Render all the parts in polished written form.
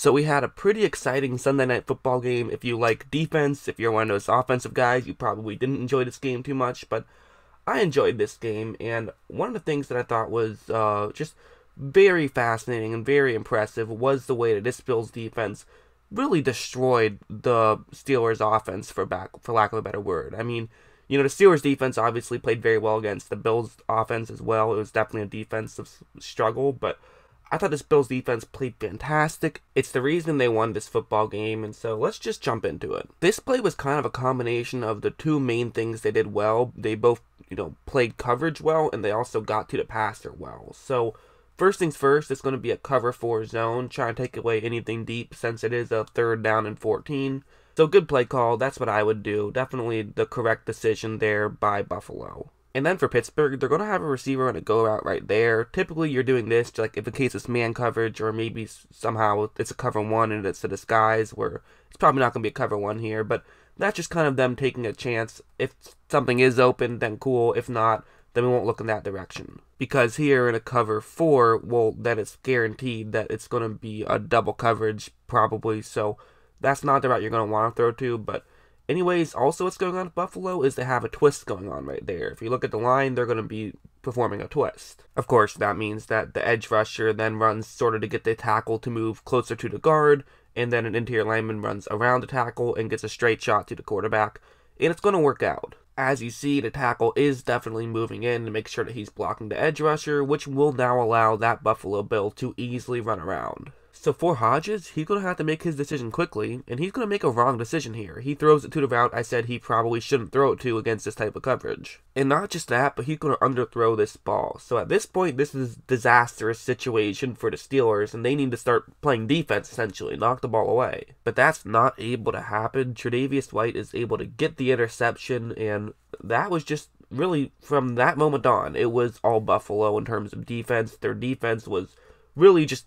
So we had a pretty exciting Sunday Night Football game. If you like defense, if you're one of those offensive guys, you probably didn't enjoy this game too much, but I enjoyed this game, and one of the things that I thought was just very fascinating and very impressive was the way that this Bills defense really destroyed the Steelers offense, for lack of a better word. I mean, the Steelers defense obviously played very well against the Bills offense as well. It was definitely a defensive struggle, but I thought this Bills defense played fantastic. It's the reason they won this football game, and so let's just jump into it. This play was kind of a combination of the two main things they did well. They both, played coverage well, and they also got to the passer well. So, first things first, it's going to be a cover 4 zone, trying to take away anything deep since it is a 3rd down and 14. So, good play call. That's what I would do. Definitely the correct decision there by Buffalo. And then for Pittsburgh, they're going to have a receiver on a go route right there. Typically, you're doing this, like if in case it's man coverage, or maybe somehow it's a cover 1 and it's a disguise, where it's probably not going to be a cover 1 here, but that's just kind of them taking a chance. If something is open, then cool. If not, then we won't look in that direction. Because here in a cover 4, well, then it's guaranteed that it's going to be a double coverage, probably, so that's not the route you're going to want to throw to, but anyways, also what's going on at Buffalo is they have a twist going on right there. If you look at the line, they're going to be performing a twist. Of course, that means that the edge rusher then runs sort of to get the tackle to move closer to the guard, and then an interior lineman runs around the tackle and gets a straight shot to the quarterback, and it's going to work out. As you see, the tackle is definitely moving in to make sure that he's blocking the edge rusher, which will now allow that Buffalo Bill to easily run around. So for Hodges, he's going to have to make his decision quickly, and he's going to make a wrong decision here. He throws it to the route I said he probably shouldn't throw it to against this type of coverage. And not just that, but he's going to underthrow this ball. So at this point, this is a disastrous situation for the Steelers, and they need to start playing defense, essentially, knock the ball away. But that's not able to happen. Tre'Davious White is able to get the interception, and that was just really, from that moment on, it was all Buffalo in terms of defense. Their defense was really just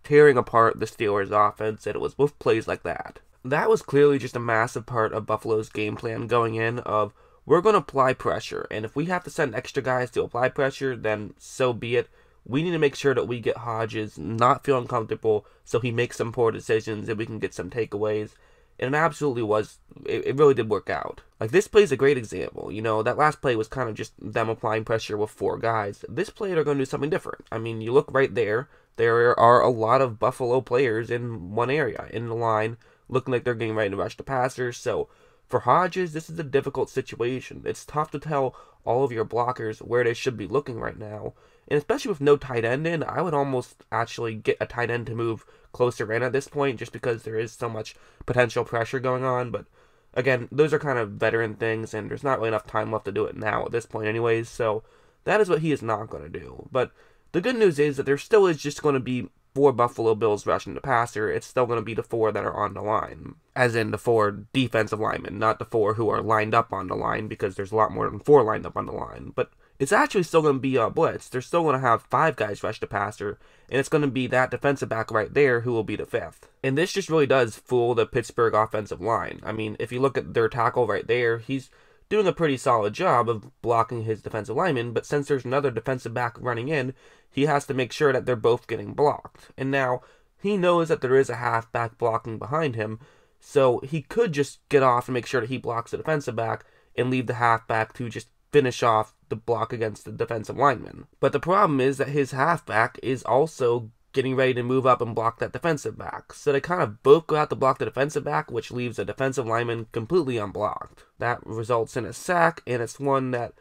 tearing apart the Steelers' offense, and it was with plays like that. That was clearly just a massive part of Buffalo's game plan going in of, we're going to apply pressure, and if we have to send extra guys to apply pressure, then so be it. We need to make sure that we get Hodges not feeling comfortable so he makes some poor decisions and we can get some takeaways. And it absolutely was, it really did work out. Like, this play is a great example. That last play was kind of just them applying pressure with 4 guys. This play, they're going to do something different. I mean, you look right there. There are a lot of Buffalo players in one area, in the line, looking like they're getting ready to rush the passer. So, for Hodges, this is a difficult situation. It's tough to tell all of your blockers where they should be looking right now. And especially with no tight end in, I would almost actually get a tight end to move closer in at this point, just because there is so much potential pressure going on. But again, those are kind of veteran things, and there's not really enough time left to do it now at this point anyways. So that is what he is not going to do. But the good news is that there still is just going to be 4 Buffalo Bills rushing the passer. It's still going to be the 4 that are on the line. As in the 4 defensive linemen, not the 4 who are lined up on the line, because there's a lot more than 4 lined up on the line. But it's actually still going to be a blitz. They're still going to have 5 guys rush the passer, and it's going to be that defensive back right there who will be the 5th. And this just really does fool the Pittsburgh offensive line. I mean, if you look at their tackle right there, he's doing a pretty solid job of blocking his defensive lineman, but since there's another defensive back running in, he has to make sure that they're both getting blocked. And now, he knows that there is a halfback blocking behind him, so he could just get off and make sure that he blocks the defensive back and leave the halfback to just finish off the block against the defensive lineman. But the problem is that his halfback is also getting ready to move up and block that defensive back. So they kind of both go out to block the defensive back, which leaves the defensive lineman completely unblocked. That results in a sack, and it's one that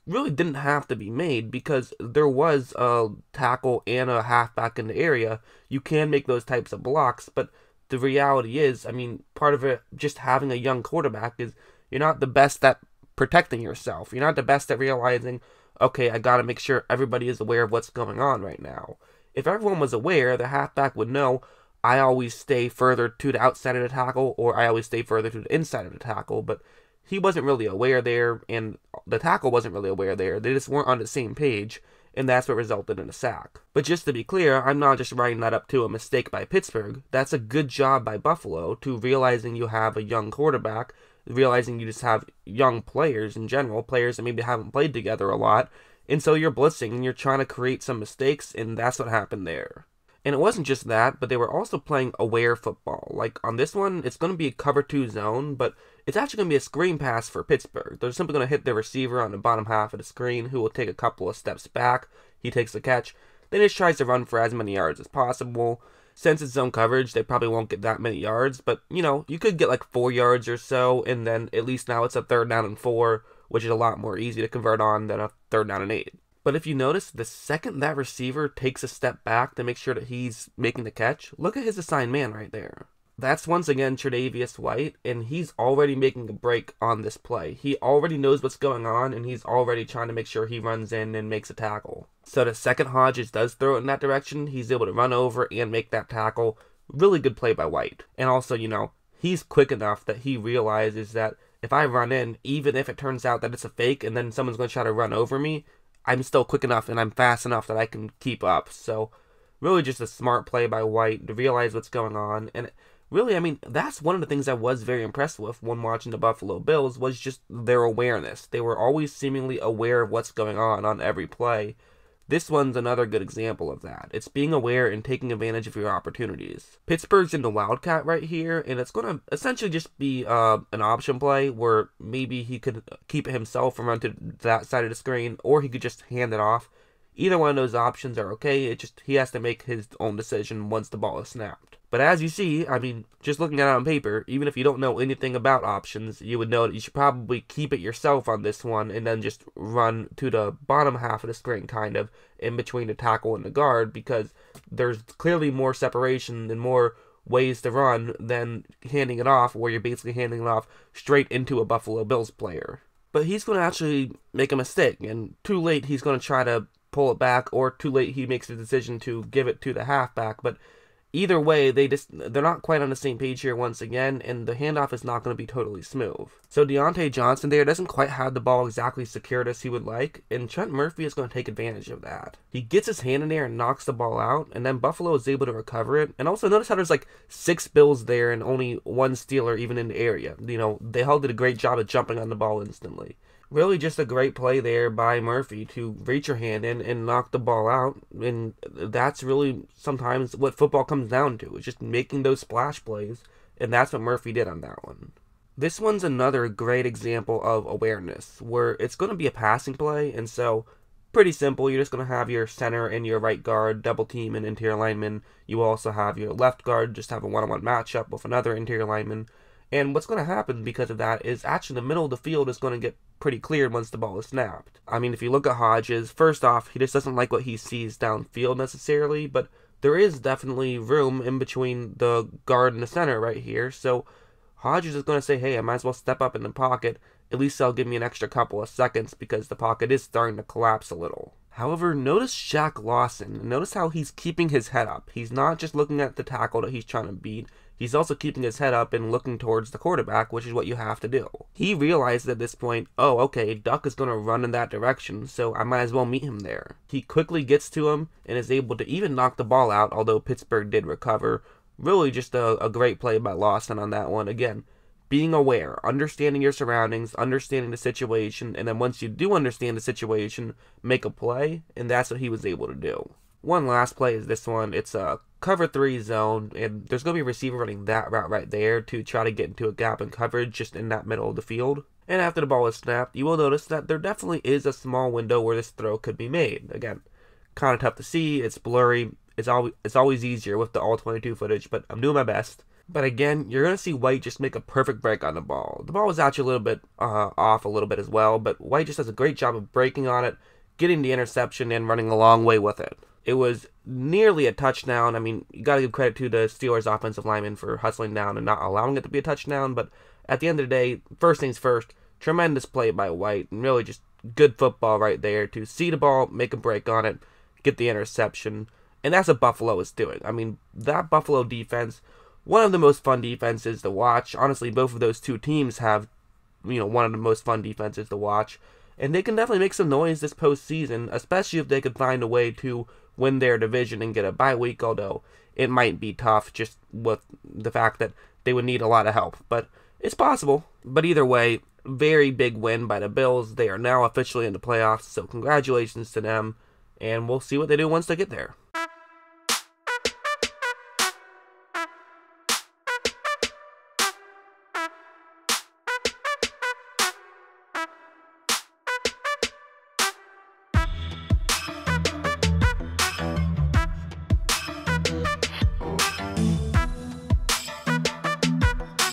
really didn't have to be made because there was a tackle and a halfback in the area. You can make those types of blocks, but the reality is, I mean, part of it, just having a young quarterback, is you're not the best at protecting yourself. You're not the best at realizing, okay, I gotta make sure everybody is aware of what's going on right now. If everyone was aware, the halfback would know, I always stay further to the outside of the tackle, or I always stay further to the inside of the tackle, but he wasn't really aware there, and the tackle wasn't really aware there. They just weren't on the same page, and that's what resulted in a sack. But just to be clear, I'm not just writing that up to a mistake by Pittsburgh. That's a good job by Buffalo to realizing you have a young quarterback, realizing you just have young players in general, players that maybe haven't played together a lot, and so you're blitzing and you're trying to create some mistakes, and that's what happened there. And it wasn't just that, but they were also playing aware football. Like on this one, it's going to be a cover 2 zone, but it's actually going to be a screen pass for Pittsburgh. They're simply going to hit the receiver on the bottom half of the screen, who will take a couple of steps back. He takes the catch, then he just tries to run for as many yards as possible. Since it's zone coverage, they probably won't get that many yards, but you could get like 4 yards or so, and then at least now it's a 3rd down and 4, which is a lot more easy to convert on than a 3rd down and 8. But if you notice, the second that receiver takes a step back to make sure that he's making the catch, look at his assigned man right there. That's once again Tre'Davious White, and he's already making a break on this play. He already knows what's going on, and he's already trying to make sure he runs in and makes a tackle. So the second Hodges does throw it in that direction, he's able to run over and make that tackle. Really good play by White. And also, he's quick enough that he realizes that if I run in, even if it turns out that it's a fake and then someone's going to try to run over me, I'm still quick enough and I'm fast enough that I can keep up. So really just a smart play by White to realize what's going on. And really, that's one of the things I was very impressed with when watching the Buffalo Bills was just their awareness. They were always seemingly aware of what's going on every play. This one's another good example of that. It's being aware and taking advantage of your opportunities. Pittsburgh's in the Wildcat right here, and it's going to essentially just be an option play where maybe he could keep it himself and run to that side of the screen, or he could just hand it off. Either one of those options are okay. He has to make his own decision once the ball is snapped. But as you see, just looking at it on paper, even if you don't know anything about options, you would know that you should probably keep it yourself on this one and then just run to the bottom half of the screen, kind of, in between the tackle and the guard, because there's clearly more separation and more ways to run than handing it off, where you're basically handing it off straight into a Buffalo Bills player. But he's going to actually make a mistake, and too late he's going to try to pull it back, or too late he makes the decision to give it to the halfback. But either way, they're not quite on the same page here once again, and the handoff is not going to be totally smooth. So Deontay Johnson there doesn't quite have the ball exactly secured as he would like, and Trent Murphy is going to take advantage of that. He gets his hand in there and knocks the ball out, and then Buffalo is able to recover it. And also notice how there's like 6 Bills there and only 1 Steeler even in the area. They all did a great job of jumping on the ball instantly. Really just a great play there by Murphy to reach your hand in and knock the ball out. And that's really sometimes what football comes down to. It's just making those splash plays. And that's what Murphy did on that one. This one's another great example of awareness, where it's going to be a passing play. And so, pretty simple. You're just going to have your center and your right guard double team an interior lineman. You also have your left guard just have a one-on-one matchup with another interior lineman. And what's going to happen because of that is actually the middle of the field is going to get pretty cleared once the ball is snapped. If you look at Hodges, first off, he just doesn't like what he sees downfield necessarily, but there is definitely room in between the guard and the center right here. So Hodges is going to say, hey, I might as well step up in the pocket. At least that'll give me an extra couple of seconds because the pocket is starting to collapse a little. However, notice Shaq Lawson. Notice how he's keeping his head up. He's not just looking at the tackle that he's trying to beat. He's also keeping his head up and looking towards the quarterback, which is what you have to do. He realized at this point, oh, okay, Duck is going to run in that direction, so I might as well meet him there. He quickly gets to him and is able to even knock the ball out, although Pittsburgh did recover. Really just a great play by Lawson on that one. Again, being aware, understanding your surroundings, understanding the situation, and then once you do understand the situation, make a play, and that's what he was able to do. One last play is this one. It's a cover 3 zone, and there's going to be a receiver running that route right there to try to get into a gap in coverage just in that middle of the field. And after the ball is snapped, you will notice that there definitely is a small window where this throw could be made. Again, kind of tough to see, it's blurry, it's always easier with the all-22 footage, but I'm doing my best. But again, you're going to see White just make a perfect break on the ball. The ball was actually a little bit off a little bit as well, but White just does a great job of breaking on it, getting the interception, and running a long way with it. It was nearly a touchdown. You got to give credit to the Steelers offensive lineman for hustling down and not allowing it to be a touchdown. But at the end of the day, first things first, tremendous play by White. And really just good football right there to see the ball, make a break on it, get the interception. And that's what Buffalo is doing. That Buffalo defense, one of the most fun defenses to watch. Honestly, both of those two teams have, one of the most fun defenses to watch. And they can definitely make some noise this postseason, especially if they could find a way to win their division and get a bye week, although it might be tough just with the fact that they would need a lot of help. But it's possible. But either way, very big win by the Bills. They are now officially in the playoffs, so congratulations to them, and we'll see what they do once they get there.